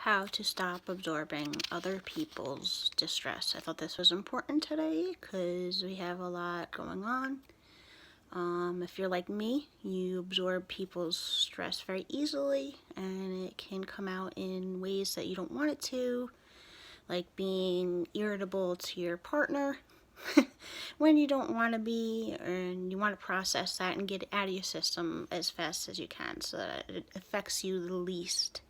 how to stop absorbing other people's distress. I thought this was important today because we have a lot going on. If you're like me, you absorb people's stress very easily, and it can come out in ways that you don't want it to, like being irritable to your partner when you don't want to be, and you want to process that and get it out of your system as fast as you can so that it affects you the least.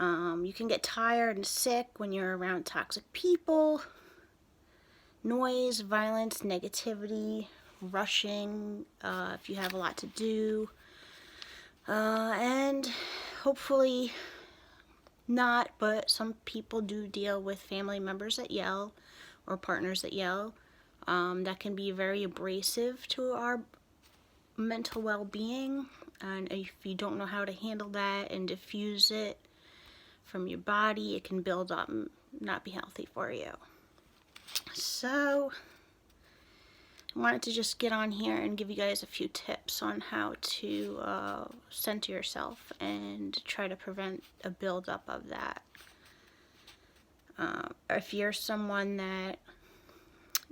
You can get tired and sick when you're around toxic people. Noise, violence, negativity, rushing, if you have a lot to do. And hopefully not, but some people do deal with family members that yell or partners that yell. That can be very abrasive to our mental well-being. And if you don't know how to handle that and diffuse it from your body, it can build up and not be healthy for you. So I wanted to just get on here and give you guys a few tips on how to center yourself and try to prevent a buildup of that. If you're someone that,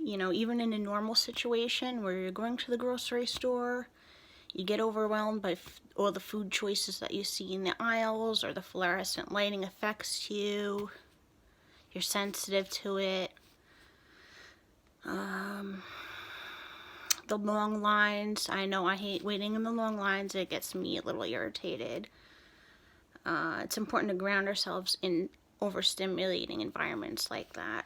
even in a normal situation where you're going to the grocery store, you get overwhelmed by all the food choices that you see in the aisles, or the fluorescent lighting affects you, you're sensitive to it. The long lines, I know I hate waiting in the long lines. It gets me a little irritated. It's important to ground ourselves in overstimulating environments like that.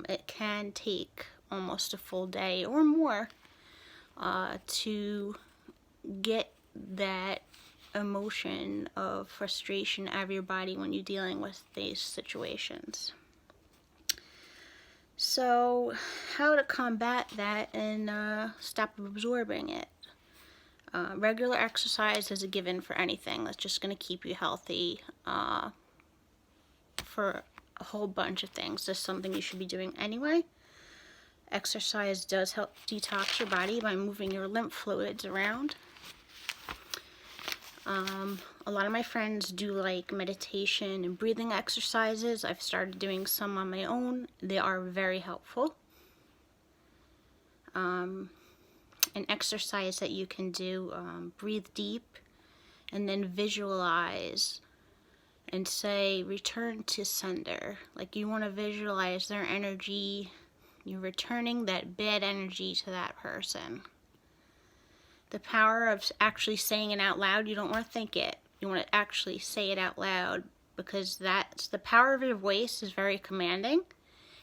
It can take almost a full day or more to get that emotion of frustration out of your body when you're dealing with these situations. So, how to combat that and stop absorbing it? Regular exercise is a given for anything that's just going to keep you healthy for a whole bunch of things. This is something you should be doing anyway. Exercise does help detox your body by moving your lymph fluids around. A lot of my friends do like meditation and breathing exercises. I've started doing some on my own. They are very helpful. An exercise that you can do, breathe deep and then visualize and say return to sender. Like you want to visualize their energy. You're returning that bad energy to that person. The power of actually saying it out loud, you don't want to think it. You want to actually say it out loud, because that's the power of your voice is very commanding,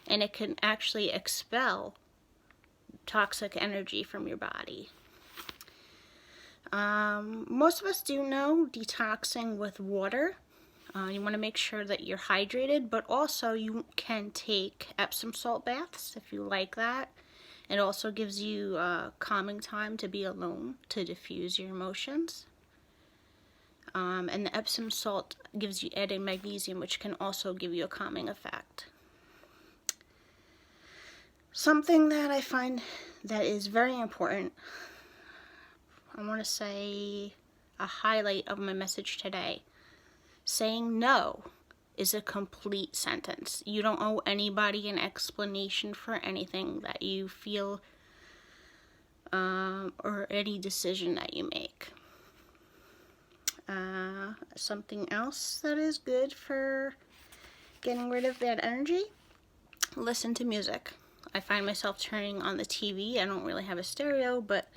and it can actually expel toxic energy from your body. Most of us do know detoxing with water. You want to make sure that you're hydrated, but also you can take Epsom salt baths if you like that. It also gives you calming time to be alone, to diffuse your emotions. And the Epsom salt gives you added magnesium, which can also give you a calming effect. Something that I find that is very important, I want to say a highlight of my message today. Saying no is a complete sentence. You don't owe anybody an explanation for anything that you feel or any decision that you make. Something else that is good for getting rid of bad energy, listen to music. I find myself turning on the TV. I don't really have a stereo, but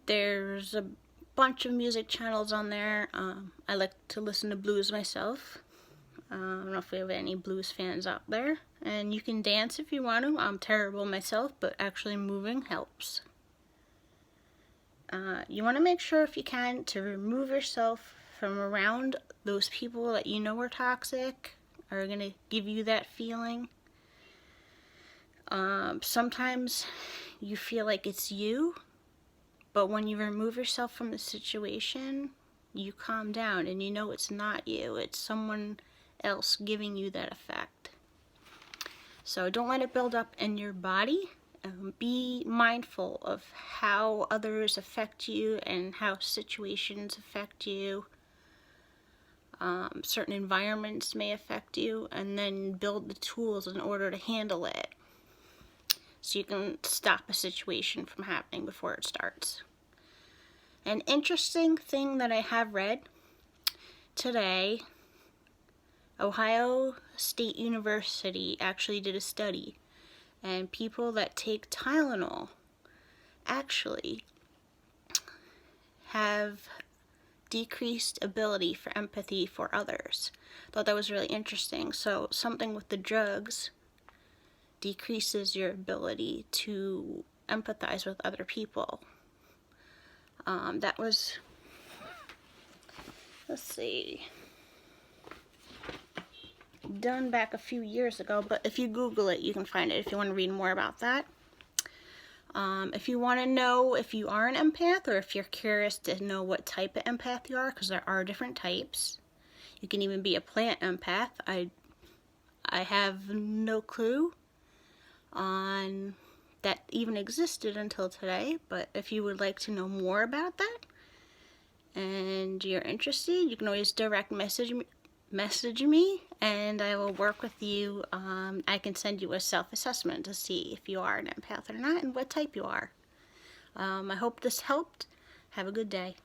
there's a bunch of music channels on there. I like to listen to blues myself. I don't know if we have any blues fans out there. And you can dance if you want to. I'm terrible myself, but actually moving helps. You want to make sure, if you can, to remove yourself from around those people that you know are toxic, are going to give you that feeling. Sometimes you feel like it's you, but when you remove yourself from the situation, you calm down and you know it's not you, it's someone else giving you that effect. So don't let it build up in your body. Be mindful of how others affect you and how situations affect you. certain environments may affect you, and then build the tools in order to handle it so you can stop a situation from happening before it starts. An interesting thing that I have read today, Ohio State University actually did a study, and people that take Tylenol actually have decreased ability for empathy for others. Thought that was really interesting. So something with the drugs decreases your ability to empathize with other people. That was, let's see, done back a few years ago, but if you Google it, you can find it if you want to read more about that. If you want to know if you are an empath, or if you're curious to know what type of empath you are, because there are different types. You can even be a plant empath. I have no clue on that even existed until today, but if you would like to know more about that and you're interested, you can always direct message me and I will work with you. I can send you a self-assessment to see if you are an empath or not and what type you are. I hope this helped. Have a good day.